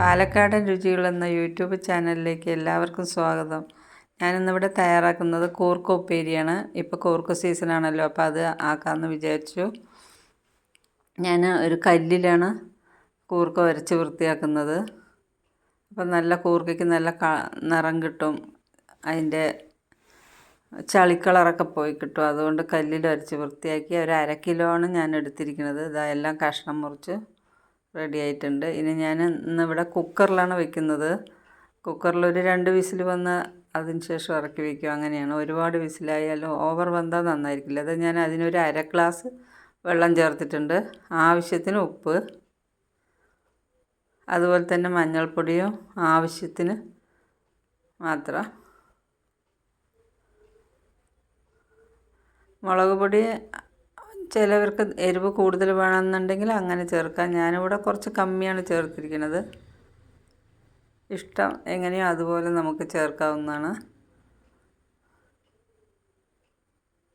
പാലക്കാടൻ രുചികൾ എന്ന യൂട്യൂബ് ചാനലിലേക്ക് എല്ലാവർക്കും സ്വാഗതം. ഞാനിന്നിവിടെ തയ്യാറാക്കുന്നത് കൂർക്ക ഉപ്പേരിയാണ്. ഇപ്പോൾ കൂർക്ക സീസണാണല്ലോ, അപ്പോൾ അത് ആക്കാമെന്ന് വിചാരിച്ചു. ഞാൻ ഒരു കല്ലിലാണ് കൂർക്ക വരച്ച് വൃത്തിയാക്കുന്നത്. അപ്പം നല്ല കൂർക്കയ്ക്ക് നല്ല നിറം കിട്ടും, അതിൻ്റെ ചളിക്കളറൊക്കെ പോയി കിട്ടും. അതുകൊണ്ട് കല്ലിൽ വരച്ച് വൃത്തിയാക്കി ഒരു 1/2 കിലോ ആണ് ഞാൻ എടുത്തിരിക്കുന്നത്. ഇതെല്ലാം കഷ്ണം മുറിച്ച് റെഡി ആയിട്ടുണ്ട്. ഇനി ഞാൻ ഇന്നിവിടെ കുക്കറിലാണ് വെക്കുന്നത്. കുക്കറിലൊരു 2 വിസിൽ വന്ന് അതിന് ശേഷം ഇറക്കി വയ്ക്കും. അങ്ങനെയാണ്. ഒരുപാട് വിസിലായാലും ഓവർ വെന്താൽ നന്നായിരിക്കില്ല. അത് ഞാൻ അതിനൊരു 1/2 ഗ്ലാസ് വെള്ളം ചേർത്തിട്ടുണ്ട്. ആവശ്യത്തിന് ഉപ്പ്, അതുപോലെ തന്നെ മഞ്ഞൾപ്പൊടിയും ആവശ്യത്തിന് മാത്രം. മുളക് പൊടി ചിലവർക്ക് എരിവ് കൂടുതൽ വേണമെന്നുണ്ടെങ്കിൽ അങ്ങനെ ചേർക്കാം. ഞാനിവിടെ കുറച്ച് കമ്മിയാണ് ചേർത്തിരിക്കുന്നത്. ഇഷ്ടം എങ്ങനെയോ അതുപോലെ നമുക്ക് ചേർക്കാവുന്നതാണ്.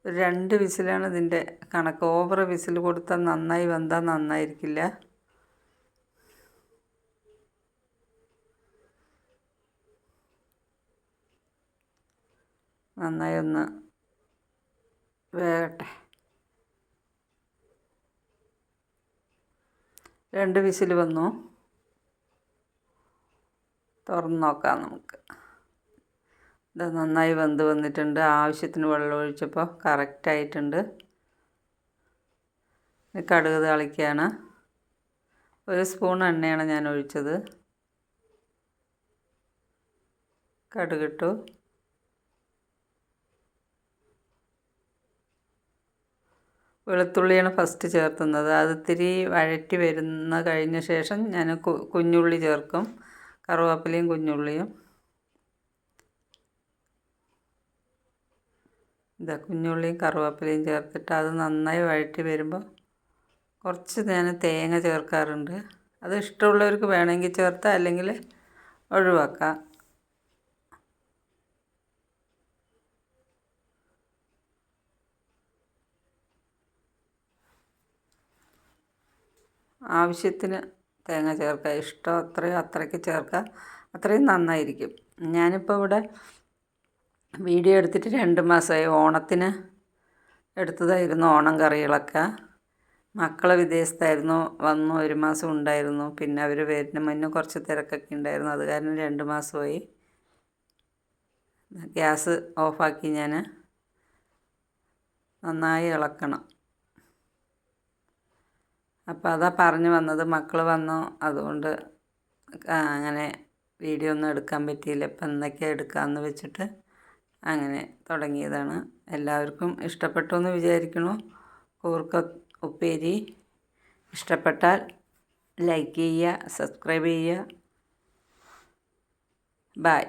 2 വിസിലാണ് ഇതിൻ്റെ കണക്ക്. ഓവർ വിസിൽ കൊടുത്താൽ നന്നായി വെന്താൽ നന്നായിരിക്കില്ല. നന്നായി ഒന്ന് വേകട്ടെ. 2 വിസിൽ വന്നു. തുറന്ന് നോക്കാം നമുക്ക്. ഇത് നന്നായി വെന്ത് വന്നിട്ടുണ്ട്. ആവശ്യത്തിന് വെള്ളം ഒഴിച്ചപ്പോൾ കറക്റ്റായിട്ടുണ്ട്. കടുക് താളിക്കുകയാണ്. 1 സ്പൂൺ എണ്ണയാണ് ഞാൻ ഒഴിച്ചത്. കടുകിട്ടു. വെളുത്തുള്ളിയാണ് ഫസ്റ്റ് ചേർത്തുന്നത്. അത് ഇത്തിരി വഴറ്റി വരുന്ന കഴിഞ്ഞ ശേഷം ഞാൻ കുഞ്ഞുള്ളി ചേർക്കും. കറുവേപ്പിലയും കുഞ്ഞുള്ളിയും. കുഞ്ഞുള്ളിയും കറുവേപ്പിലയും ചേർത്തിട്ട് അത് നന്നായി വഴറ്റി വരുമ്പോൾ കുറച്ച് ഞാൻ തേങ്ങ ചേർക്കാറുണ്ട്. അത് ഇഷ്ടമുള്ളവർക്ക് വേണമെങ്കിൽ ചേർത്താൽ, അല്ലെങ്കിൽ ഒഴിവാക്കാം. ആവശ്യത്തിന് തേങ്ങ ചേർക്കുക. ഇഷ്ടം എത്രയോ അത്രയ്ക്ക് ചേർക്കുക. അത്രയും നന്നായിരിക്കും. ഞാനിപ്പോൾ ഇവിടെ വീഡിയോ എടുത്തിട്ട് 2 മാസമായി. ഓണത്തിന് എടുത്തതായിരുന്നു ഓണം കറികളൊക്കെ. മക്കൾ വിദേശത്തായിരുന്നു, വന്നു 1 മാസം ഉണ്ടായിരുന്നു. പിന്നെ അവർ വരുന്ന മുന്നേ കുറച്ച് തിരക്കൊക്കെ ഉണ്ടായിരുന്നു. അത് കാരണം 2 മാസമായി. ഗ്യാസ് ഓഫാക്കി ഞാൻ നന്നായി ഇളക്കണം. അപ്പോൾ അതാ പറഞ്ഞു വന്നത്, മക്കൾ വന്നു, അതുകൊണ്ട് അങ്ങനെ വീഡിയോ ഒന്നും എടുക്കാൻ പറ്റിയില്ല. ഇപ്പം എന്തൊക്കെയാണ് എടുക്കാമെന്ന് വെച്ചിട്ട് അങ്ങനെ തുടങ്ങിയതാണ്. എല്ലാവർക്കും ഇഷ്ടപ്പെട്ടു എന്ന് വിചാരിക്കുന്നു. കൂർക്ക ഉപ്പേരി ഇഷ്ടപ്പെട്ടാൽ ലൈക്ക് ചെയ്യുക, സബ്സ്ക്രൈബ് ചെയ്യുക. ബൈ.